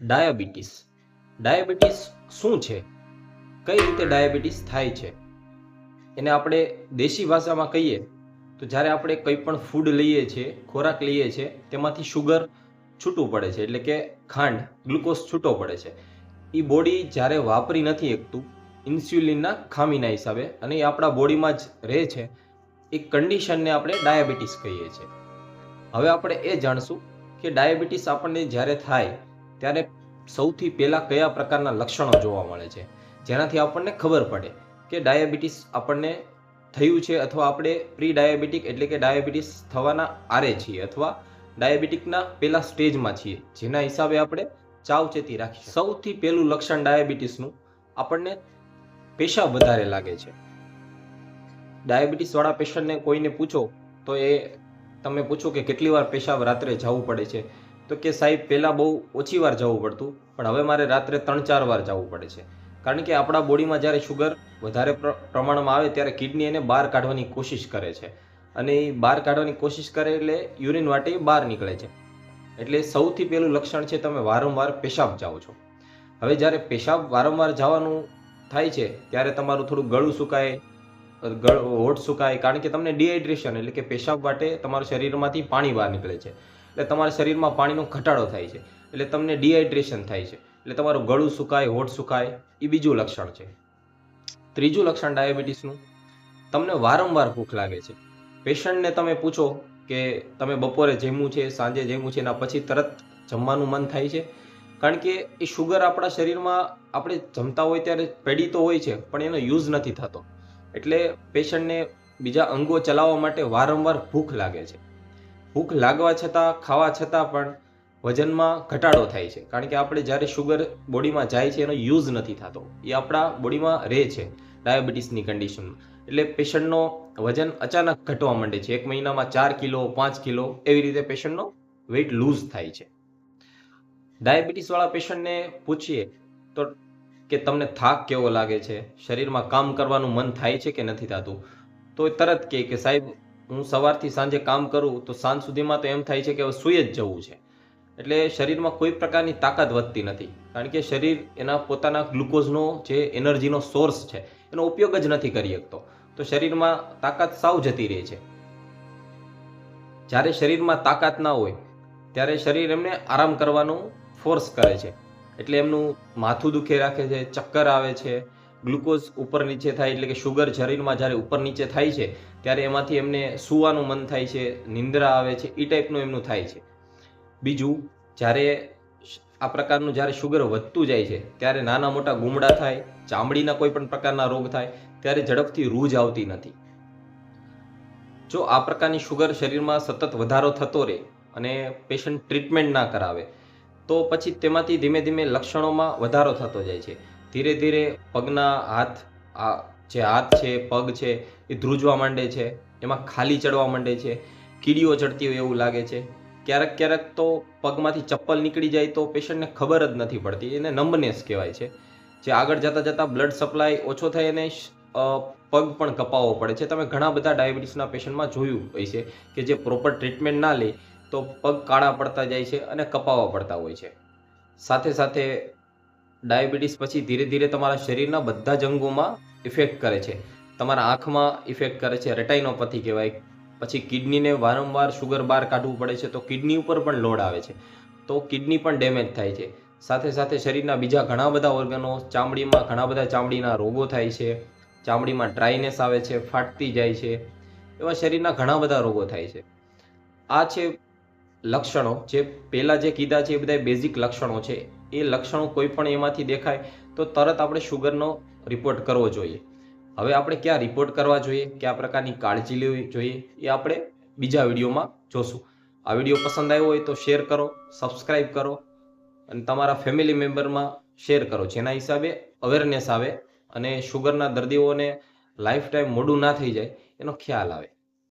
Diabetes diabetes શું છે? કઈ રીતે ડાયાબિટીસ થાય છે? એને આપણે દેશી ભાષામાં કહીએ તો જ્યારે આપણે કંઈ પણ ફૂડ લઈએ છીએ, ખોરાક લઈએ છીએ, તેમાંથી શુગર છૂટું પડે છે, એટલે કે ખાંડ, ગ્લુકોઝ છૂટો પડે છે. એ બોડી જ્યારે વાપરી નથી શકતું ઇન્સ્યુલિનના ખામીના હિસાબે, અને એ આપણા બોડીમાં જ રહે છે, એ કન્ડિશનને આપણે ડાયાબિટીસ કહીએ છીએ. હવે આપણે એ જાણશું કે ડાયાબિટીસ આપણને જ્યારે થાય ત્યારે સૌથી પહેલાં કયા પ્રકારના લક્ષણો જોવા મળે છે, જેનાથી આપણને ખબર પડે કે ડાયાબિટીસ આપણને થયું છે, અથવા આપણે પ્રી ડાયાબિટીક એટલે કે ડાયાબિટીસ થવાના આરે છીએ, અથવા ડાયાબિટીકના પહેલા સ્ટેજમાં છીએ, જેના હિસાબે આપણે સાવચેતી રાખીએ. સૌથી પહેલું લક્ષણ ડાયાબિટીસનું આપણને પેશાબ વધારે લાગે છે. ડાયાબિટીસવાળા પેશન્ટને કોઈને પૂછો તો એ તમે પૂછો કે કેટલી વાર પેશાબ રાત્રે જવું પડે છે, તો કે સાહેબ પહેલાં બહુ ઓછી વાર જવું પડતું, પણ હવે મારે રાત્રે 3-4 વાર જવું પડે છે. કારણ કે આપણા બોડીમાં જ્યારે શુગર વધારે પ્રમાણમાં આવે ત્યારે કિડની એને બહાર કાઢવાની કોશિશ કરે છે, અને એ બહાર કાઢવાની કોશિશ કરે એટલે યુરિન વાટે બહાર નીકળે છે. એટલે સૌથી પહેલું લક્ષણ છે તમે વારંવાર પેશાબ જાઓ છો. હવે જ્યારે પેશાબ વારંવાર જવાનું થાય છે ત્યારે તમારું થોડું ગળું સુકાય, હોઠ સુકાય, કારણ કે તમને ડિહાઇડ્રેશન એટલે કે પેશાબ વાટે તમારા શરીરમાંથી પાણી બહાર નીકળે છે, એટલે તમારા શરીરમાં પાણીનો ઘટાડો થાય છે, એટલે તમને ડિહાઇડ્રેશન થાય છે, એટલે તમારું ગળું સુકાય, હોઠ સુકાય. એ બીજું લક્ષણ છે. ત્રીજું લક્ષણ ડાયાબિટીસનું, તમને વારંવાર ભૂખ લાગે છે. પેશન્ટને તમે પૂછો કે તમે બપોરે જમ્યું છે, સાંજે જમ્યું છે, એના પછી તરત જમવાનું મન થાય છે, કારણ કે એ શુગર આપણા શરીરમાં આપણે જમતા હોય ત્યારે પડી તો હોય છે, પણ એનો યુઝ નથી થતો, એટલે પેશન્ટને બીજા અંગો ચલાવવા માટે વારંવાર ભૂખ લાગે છે. ભૂખ લાગવા છતાં, ખાવા છતાં પણ વજનમાં ઘટાડો થાય છે, કારણ કે આપણે જ્યારે શુગર બોડીમાં જાય છે એનો યુઝ નથી થતો, એ આપણા બોડીમાં રહે છે ડાયાબિટીસની કન્ડિશનમાં. એટલે પેશન્ટનો વજન અચાનક ઘટવા માંડે છે. 1 મહિનામાં 4 કિલો, 5 કિલો એવી રીતે પેશન્ટનો વેઇટ લૂઝ થાય છે. ડાયાબિટીસવાળા પેશન્ટને પૂછીએ તો કે તમને થાક કેવો લાગે છે, શરીરમાં કામ કરવાનું મન થાય છે કે નથી થતું, તો તરત કહે કે સાહેબ હું સવારથી સાંજે કામ કરું તો સાંજ સુધીમાં તો એમ થાય છે કે હવે સૂઈ જ જવું છે. એટલે શરીરમાં કોઈ પ્રકારની તાકાત વધતી નથી, કારણ કે શરીર એના પોતાના ગ્લુકોઝનો જે એનર્જીનો સોર્સ છે એનો ઉપયોગ જ નથી કરી શકતો, તો શરીરમાં તાકાત સાવ જતી રહે છે. જ્યારે શરીરમાં તાકાત ના હોય ત્યારે શરીર એમને આરામ કરવાનું ફોર્સ કરે છે, એટલે એમનું માથું દુખે રાખે છે, ચક્કર આવે છે, ગ્લુકોઝ ઉપર નીચે થાય, એટલે કે શુગર શરીરમાં જ્યારે ઉપર નીચે થાય છે ત્યારે એમાંથી એમને સૂવાનું મન થાય છે, નિંદ્રા આવે છે, એ ટાઈપનું એમનું થાય છે. બીજું, જ્યારે આ પ્રકારનું જ્યારે શુગર વધતું જાય છે ત્યારે નાના મોટા ગુમડા થાય, ચામડીના કોઈ પણ પ્રકારના રોગ થાય, ત્યારે ઝડપથી રૂજ આવતી નથી. જો આ પ્રકારની શુગર શરીરમાં સતત વધારો થતો રહે અને પેશન્ટ ટ્રીટમેન્ટ ના કરાવે તો પછી તેમાંથી ધીમે ધીમે લક્ષણોમાં વધારો થતો જાય છે. ધીરે ધીરે પગના જે હાથ છે, પગ છે, એ ધ્રુજવા માંડે છે, એમાં ખાલી ચડવા માંડે છે, કીડીઓ ચડતી હોય એવું લાગે છે. ક્યારેક ક્યારેક તો પગમાંથી ચપ્પલ નીકળી જાય તો પેશન્ટને ખબર જ નથી પડતી, એને નમ્બનેસ કહેવાય છે, જે આગળ જતાં જતાં બ્લડ સપ્લાય ઓછો થાય અને પગ પણ કપાવવો પડે છે. તમે ઘણા બધા ડાયાબિટીસના પેશન્ટમાં જોયું હોય છે કે જે પ્રોપર ટ્રીટમેન્ટ ના લે તો પગ કાળા પડતા જાય છે અને કપાવવા પડતા હોય છે. સાથે સાથે ડાયાબિટીસ પછી ધીરે ધીરે તમારા શરીરના બધા જ અંગોમાં ઇફેક્ટ કરે છે. તમારા આંખમાં ઇફેક્ટ કરે છે, રેટાઇનોપેથી કહેવાય. પછી કિડનીને વારંવાર શુગર બહાર કાઢવું પડે છે, તો કિડની ઉપર પણ લોડ આવે છે, તો કિડની પણ ડેમેજ થાય છે. સાથે સાથે શરીરના બીજા ઘણા બધા ઓર્ગનો, ચામડીમાં ઘણા બધા ચામડીના રોગો થાય છે, ચામડીમાં ડ્રાયનેસ આવે છે, ફાટતી જાય છે, એવા શરીરના ઘણા બધા રોગો થાય છે. આ છે લક્ષણો, જે પહેલાં જે કીધા છે એ બધા બેઝિક લક્ષણો છે. એ લક્ષણો કોઈ પણ એમાંથી દેખાય તો તરત આપણે શુગરનો રિપોર્ટ કરવો જોઈએ. હવે આપણે ક્યાં રિપોર્ટ કરવા જોઈએ, કયા પ્રકારની કાળજી લેવી જોઈએ, એ આપણે બીજા વિડીયોમાં જોશું. આ વિડીયો પસંદ આવ્યો હોય તો શેર કરો, સબસ્ક્રાઈબ કરો અને તમારા ફેમિલી મેમ્બરમાં શેર કરો, જેના હિસાબે અવેરનેસ આવે અને શુગરના દર્દીઓને લાઈફ ટાઈમ મોડું ના થઈ જાય એનો ખ્યાલ આવે.